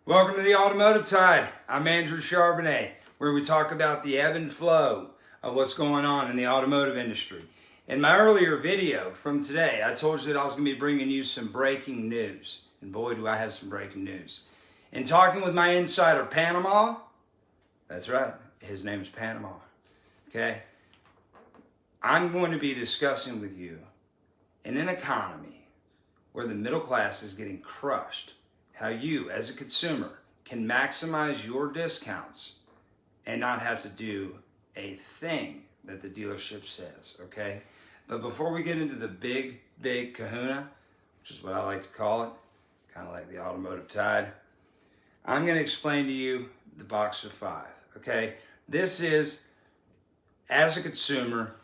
Welcome to the Automotive Tide. I'm Andrew Charbonnet, where we talk about the ebb and flow of what's going on in the automotive industry. In my earlier video from today, I told you that I was going to be bringing you some breaking news. And boy, do I have some breaking news. In talking with my insider, Panama, that's right, his name is Panama, okay? I'm going to be discussing with you in an economy where the middle class is getting crushed, how you, as a consumer, can maximize your discounts and not have to do a thing that the dealership says, okay? But before we get into the big kahuna, which is what I like to call it, kind of like the Automotive Tide, I'm going to explain to you the box of five, okay? This is, as a consumer,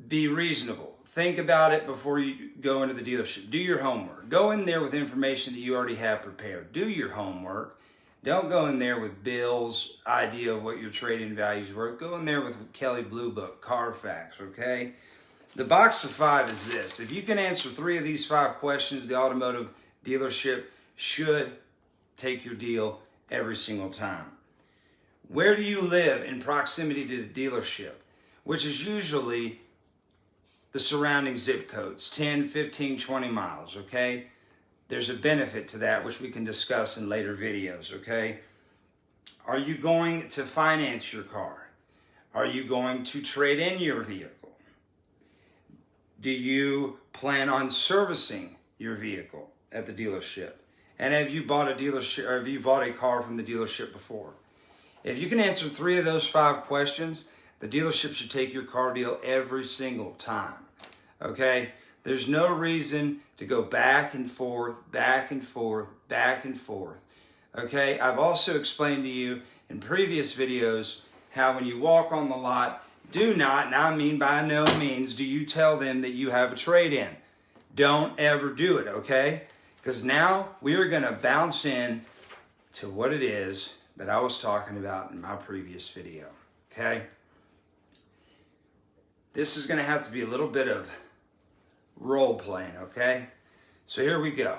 be reasonable. Think about it before you go into the dealership. Do your homework. Go in there with information that you already have prepared. Do your homework. Don't go in there with Bill's idea of what your trade-in value is worth. Go in there with Kelley Blue Book, Carfax, okay? The box of five is this. If you can answer 3 of these 5 questions, the automotive dealership should take your deal every single time. Where do you live in proximity to the dealership? Which is usually the surrounding zip codes, 10, 15, 20 miles, okay? There's a benefit to that, which we can discuss in later videos, okay? Are you going to finance your car? Are you going to trade in your vehicle? Do you plan on servicing your vehicle at the dealership? And have you bought a car from the dealership before? If you can answer 3 of those 5 questions, the dealership should take your car deal every single time. Okay? There's no reason to go back and forth. Okay? I've also explained to you in previous videos how when you walk on the lot, do not, and I mean by no means, do you tell them that you have a trade-in. Don't ever do it, okay? Because now we are going to bounce in to what it is that I was talking about in my previous video, okay? This is going to have to be a little bit of role playing, okay? So here we go.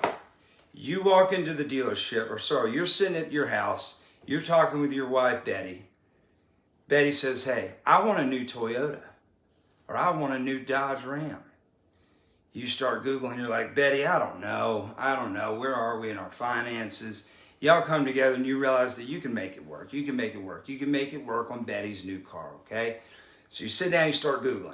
You walk into the dealership, you're sitting at your house, you're talking with your wife, Betty. Betty says, hey, I want a new Toyota, or I want a new Dodge Ram. You start Googling, you're like, Betty, I don't know, where are we in our finances? Y'all come together and you realize that you can make it work, you can make it work on Betty's new car, okay? So you sit down, you start Googling.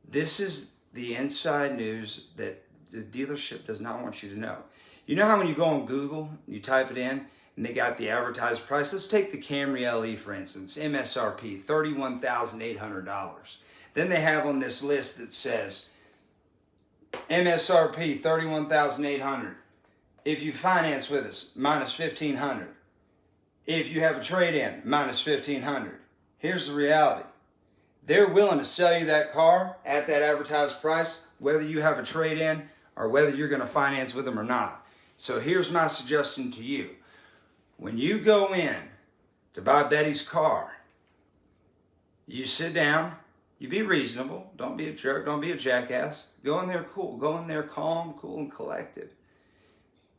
This is the inside news that the dealership does not want you to know. You know how when you go on Google, you type it in, and they got the advertised price? Let's take the Camry LE, for instance, MSRP, $31,800. Then they have on this list that says, MSRP, $31,800. If you finance with us, minus $1,500. If you have a trade-in, minus $1,500. Here's the reality. They're willing to sell you that car at that advertised price, whether you have a trade-in or whether you're going to finance with them or not. So here's my suggestion to you. When you go in to buy Betty's car, you sit down, you be reasonable, don't be a jerk, don't be a jackass. Go in there cool, go in there calm, cool, and collected.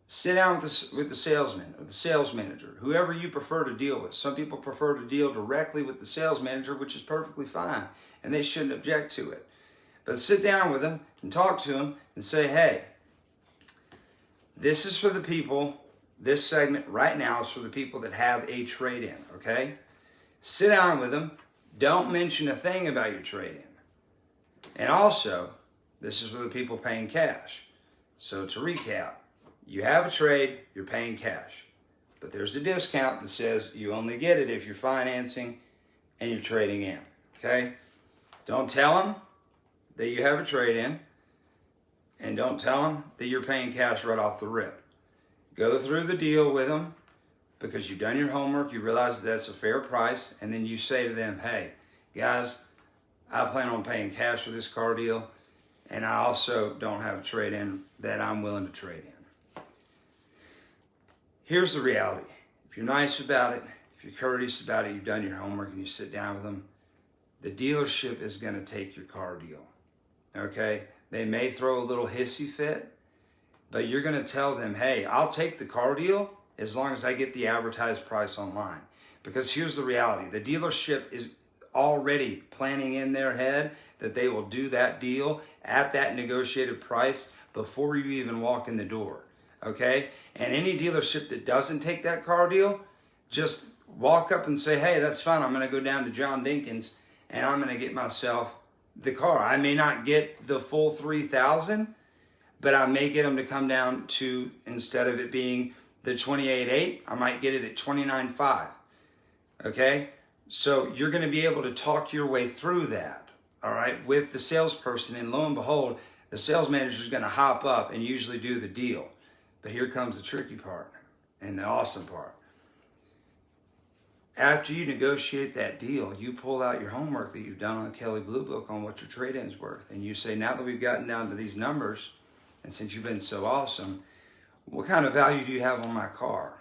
Sit down with the salesman or the sales manager, whoever you prefer to deal with. Some people prefer to deal directly with the sales manager, which is perfectly fine, and they shouldn't object to it. But sit down with them and talk to them and say, hey, this is for the people, this segment right now is for the people that have a trade-in, okay? Sit down with them. Don't mention a thing about your trade-in. And also, this is for the people paying cash. So to recap, you have a trade, you're paying cash. But there's a discount that says you only get it if you're financing and you're trading in, okay? Don't tell them that you have a trade-in, and don't tell them that you're paying cash right off the rip. Go through the deal with them because you've done your homework, you realize that that's a fair price, and then you say to them, hey, guys, I plan on paying cash for this car deal, and I also don't have a trade-in that I'm willing to trade in. Here's the reality. If you're nice about it, if you're courteous about it, you've done your homework and you sit down with them, the dealership is going to take your car deal, okay? They may throw a little hissy fit, but you're going to tell them, hey, I'll take the car deal as long as I get the advertised price online. Because here's the reality. The dealership is already planning in their head that they will do that deal at that negotiated price before you even walk in the door, okay? And any dealership that doesn't take that car deal, just walk up and say, hey, that's fine. I'm going to go down to John Dinkins and I'm going to get myself the car. I may not get the full $3,000, but I may get them to come down to, instead of it being the $28,800, I might get it at $29,500. Okay? So you're going to be able to talk your way through that, all right, with the salesperson. And lo and behold, the sales manager is going to hop up and usually do the deal. But here comes the tricky part and the awesome part. After you negotiate that deal, you pull out your homework that you've done on the Kelley Blue Book on what your trade-in's worth. And you say, now that we've gotten down to these numbers, and since you've been so awesome, what kind of value do you have on my car?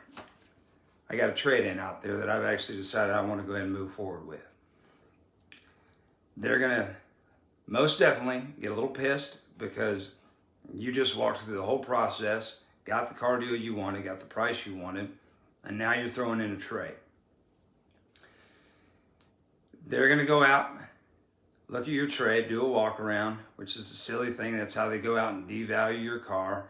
I got a trade-in out there that I've actually decided I want to go ahead and move forward with. They're going to most definitely get a little pissed because you just walked through the whole process, got the car deal you wanted, got the price you wanted, and now you're throwing in a trade. They're going to go out, look at your trade, do a walk around, which is a silly thing. That's how they go out and devalue your car.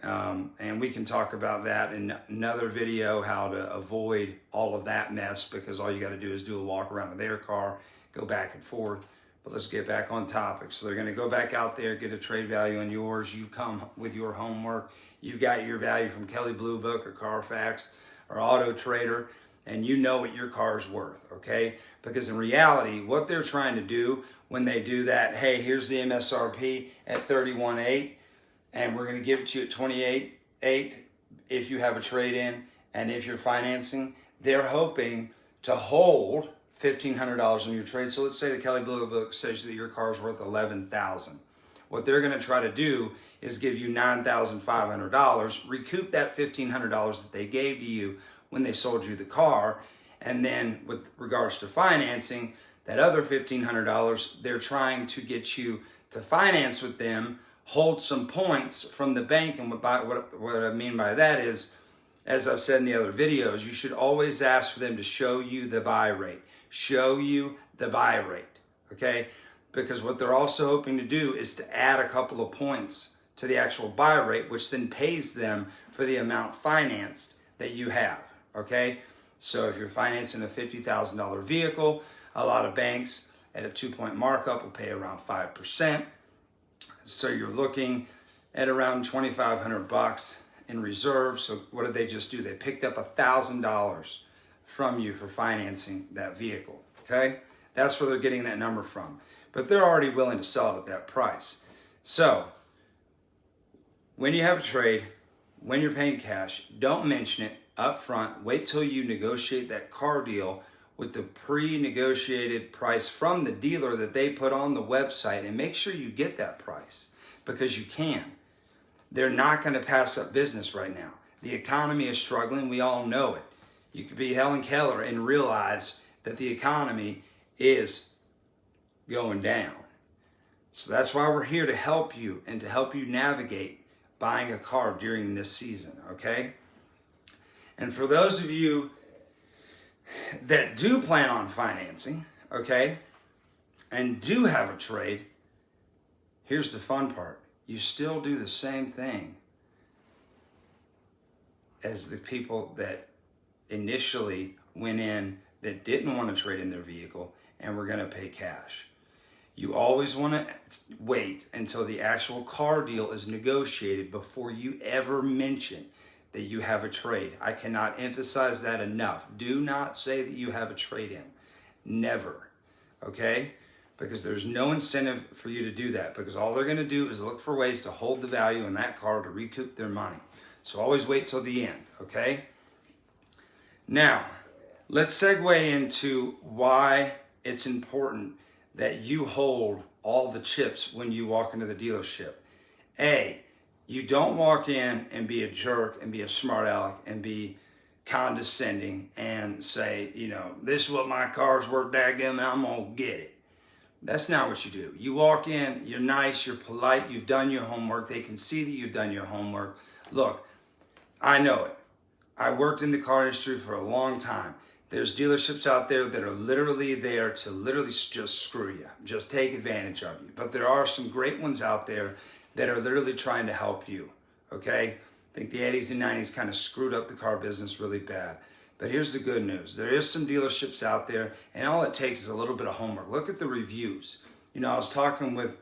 And we can talk about that in another video, how to avoid all of that mess, because all you got to do is do a walk around of their car, go back and forth. But let's get back on topic. So they're going to go back out there, get a trade value on yours. You come with your homework. You've got your value from Kelley Blue Book or Carfax or Auto Trader, and you know what your car is worth, okay? Because in reality, what they're trying to do when they do that, hey, here's the MSRP at $31,800, and we're going to give it to you at $28,800 if you have a trade-in and if you're financing. They're hoping to hold $1,500 on your trade. So let's say the Kelley Blue Book says that your car is worth $11,000. What they're going to try to do is give you $9,500, recoup that $1,500 that they gave to you when they sold you the car, and then with regards to financing, that other $1,500, they're trying to get you to finance with them, hold some points from the bank. And what I mean by that is, as I've said in the other videos, you should always ask for them to show you the buy rate. Show you the buy rate, okay? Because what they're also hoping to do is to add a couple of points to the actual buy rate, which then pays them for the amount financed that you have, okay? So if you're financing a $50,000 vehicle, a lot of banks at a 2-point markup will pay around 5%. So you're looking at around $2,500 in reserve. So what did they just do? They picked up $1,000 from you for financing that vehicle, okay? That's where they're getting that number from. But they're already willing to sell it at that price. So when you have a trade, when you're paying cash, don't mention it up front. Wait till you negotiate that car deal with the pre-negotiated price from the dealer that they put on the website, and make sure you get that price, because you can. They're not going to pass up business right now. The economy is struggling. We all know it. You could be Helen Keller and realize that the economy is going down. So that's why we're here to help you and to help you navigate buying a car during this season, okay? And for those of you that do plan on financing, okay, and do have a trade, here's the fun part. You still do the same thing as the people that initially went in that didn't want to trade in their vehicle and were going to pay cash. You always want to wait until the actual car deal is negotiated before you ever mention that you have a trade. I cannot emphasize that enough. Do not say that you have a trade-in. Never. Okay? Because there's no incentive for you to do that, because all they're going to do is look for ways to hold the value in that car to recoup their money. So always wait till the end. Okay? Now, let's segue into why it's important that you hold all the chips when you walk into the dealership. A, you don't walk in and be a jerk and be a smart aleck and be condescending and say, you know, this is what my car's worth, dadgum, and I'm going to get it. That's not what you do. You walk in, you're nice, you're polite, you've done your homework. They can see that you've done your homework. Look, I know it. I worked in the car industry for a long time. There's dealerships out there that are literally there to literally just screw you, just take advantage of you. But there are some great ones out there that are literally trying to help you, okay? I think the 80s and 90s kind of screwed up the car business really bad. But here's the good news. There is some dealerships out there, and all it takes is a little bit of homework. Look at the reviews. You know, I was talking with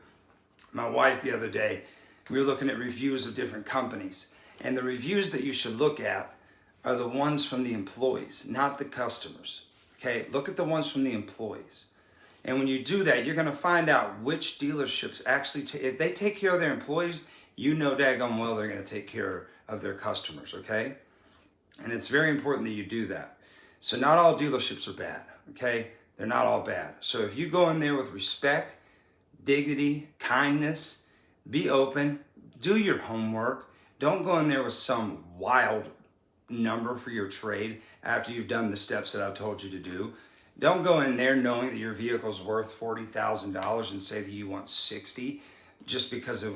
my wife the other day. We were looking at reviews of different companies. And the reviews that you should look at are the ones from the employees, not the customers. Okay, look at the ones from the employees. And when you do that, you're going to find out which dealerships actually, if they take care of their employees, you know daggone well they're going to take care of their customers, okay? And it's very important that you do that. So not all dealerships are bad, okay? They're not all bad. So if you go in there with respect, dignity, kindness, be open, do your homework. Don't go in there with some wild number for your trade after you've done the steps that I've told you to do. Don't go in there knowing that your vehicle's worth $40,000 and say that you want 60 just because of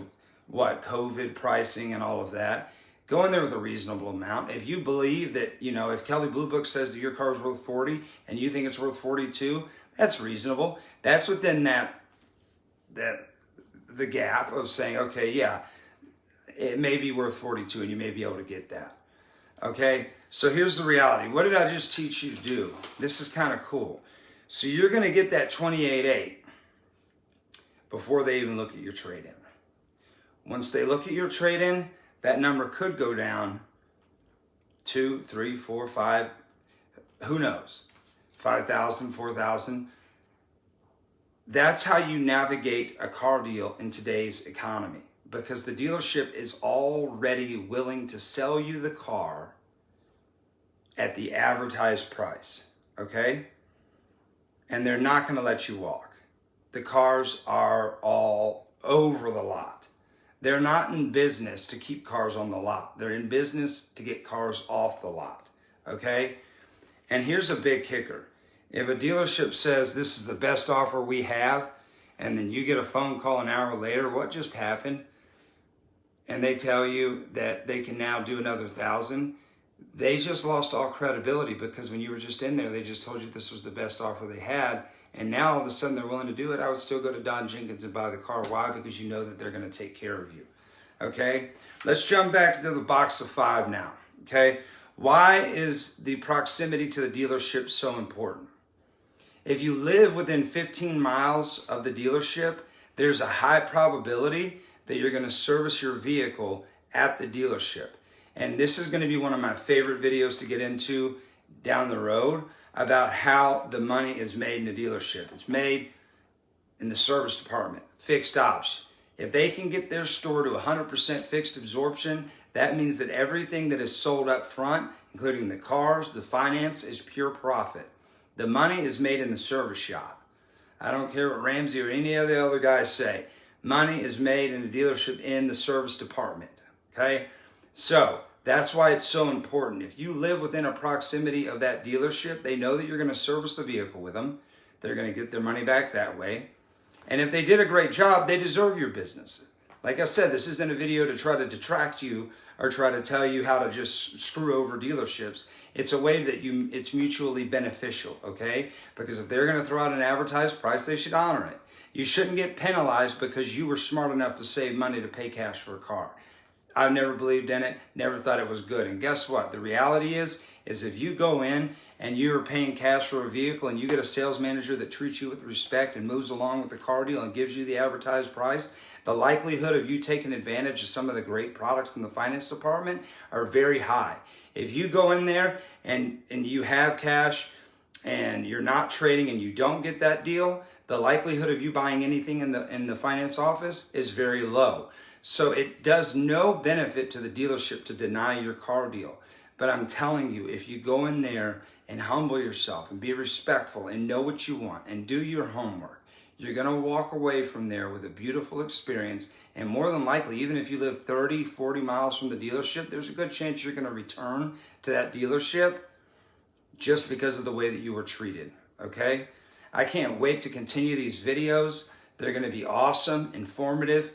what, COVID pricing and all of that. Go in there with a reasonable amount. If you believe that, you know, if Kelley Blue Book says that your car is worth 40 and you think it's worth 42, that's reasonable. That's within the gap of saying, okay, yeah, it may be worth 42 and you may be able to get that. Okay, so here's the reality. What did I just teach you to do? This is kind of cool. So you're going to get that 28.8 before they even look at your trade-in. Once they look at your trade-in, that number could go down 2, 3, 4, 5, who knows, 5,000, 4,000. That's how you navigate a car deal in today's economy, because the dealership is already willing to sell you the car at the advertised price, okay? And they're not going to let you walk. The cars are all over the lot. They're not in business to keep cars on the lot. They're in business to get cars off the lot, okay? And here's a big kicker. If a dealership says this is the best offer we have, and then you get a phone call an hour later, what just happened? And they tell you that they can now do another 1,000, they just lost all credibility, because when you were just in there, they just told you this was the best offer they had. And now all of a sudden they're willing to do it. I would still go to Don Jenkins and buy the car. Why? Because you know that they're going to take care of you. Okay? Let's jump back to the box of 5 now. Okay? Why is the proximity to the dealership so important? If you live within 15 miles of the dealership, there's a high probability that you're going to service your vehicle at the dealership. And this is going to be one of my favorite videos to get into down the road, about how the money is made in a dealership. It's made in the service department, fixed ops. If they can get their store to 100% fixed absorption, that means that everything that is sold up front, including the cars, the finance, is pure profit. The money is made in the service shop. I don't care what Ramsey or any of the other guys say. Money is made in the dealership in the service department, okay? So that's why it's so important. If you live within a proximity of that dealership, they know that you're going to service the vehicle with them. They're going to get their money back that way. And if they did a great job, they deserve your business. Like I said, this isn't a video to try to detract you or try to tell you how to just screw over dealerships. It's a way that it's mutually beneficial, okay? Because if they're going to throw out an advertised price, they should honor it. You shouldn't get penalized because you were smart enough to save money to pay cash for a car. I've never believed in it, never thought it was good. And guess what? The reality is if you go in and you're paying cash for a vehicle and you get a sales manager that treats you with respect and moves along with the car deal and gives you the advertised price, the likelihood of you taking advantage of some of the great products in the finance department are very high. If you go in there and you have cash and you're not trading and you don't get that deal, the likelihood of you buying anything in the finance office is very low. So it does no benefit to the dealership to deny your car deal. But I'm telling you, if you go in there and humble yourself and be respectful and know what you want and do your homework, you're going to walk away from there with a beautiful experience. And more than likely, even if you live 30, 40 miles from the dealership, there's a good chance you're going to return to that dealership just because of the way that you were treated, okay? I can't wait to continue these videos. They're going to be awesome, informative.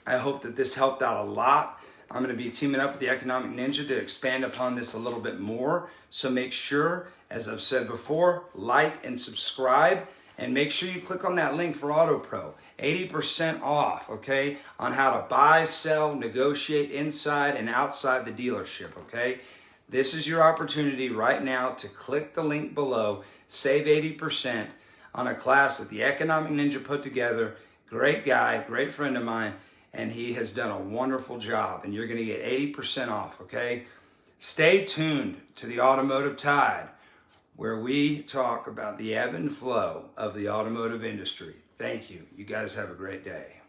I hope that this helped out a lot. I'm going to be teaming up with the Economic Ninja to expand upon this a little bit more. So make sure, as I've said before, like and subscribe. And make sure you click on that link for AutoPro. 80% off, okay, on how to buy, sell, negotiate inside and outside the dealership, okay? This is your opportunity right now to click the link below, save 80% on a class that the Economic Ninja put together. Great guy, great friend of mine, and he has done a wonderful job, and you're going to get 80% off, okay? Stay tuned to the Automotive Tide, where we talk about the ebb and flow of the automotive industry. Thank you. You guys have a great day.